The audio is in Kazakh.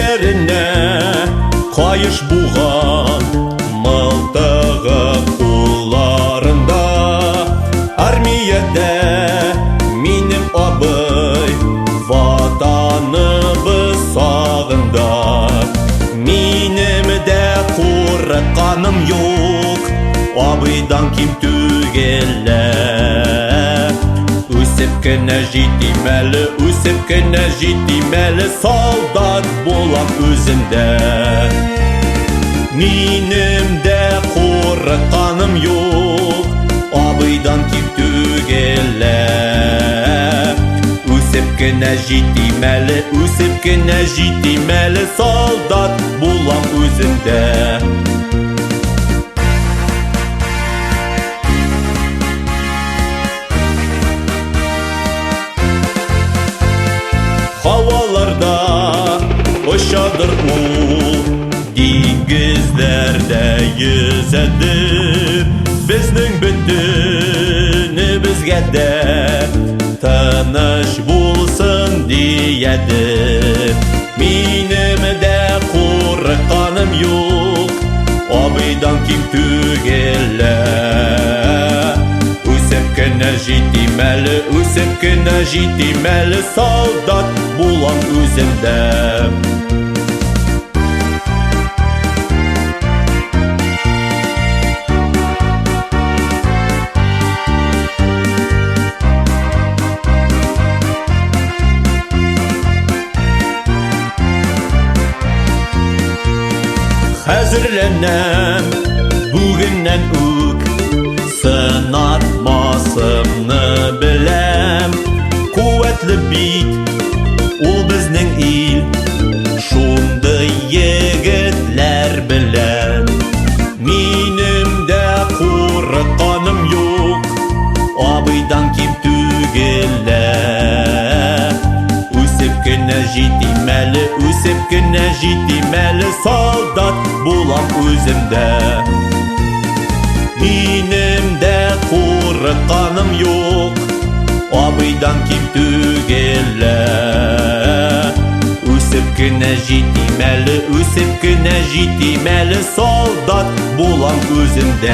Өздеріне қайыш буған мылтығы қоларында. Армияда минем абый ватаныбыз сағында. Минем де қорыққаным yok, абыйдан ким түгелі. Үсіп кіне жетимәлі, солдат болам өзімді. Минем де қорыққаным yok, абыйдан ким түгелі. Үсіп кіне жетимәлі, солдат болам өзімді. Havalarda ұшадыр ул, деңгізлерде yüzәдір. Біздің бүтінімізге де тыныш болсын дейәдір. Минем де қорыққаным yok, абыйдан ким түгелі. Үсіп кіне жетимәлі, солдат болам өзімді. Әзірленем бүгіннен үк, сынатмасымны білем. Қуәтлі бит ол біздің ил, шунды егітлер білем. Минем де қорыққаным yok, абыйдан ким түгелі. Үсіп кіне жетимәлі, солдат болам өзімді. Минем де қорыққаным yok, абыйдан ким түгелі. Үсіп кіне жетимәлі, солдат болам өзімді.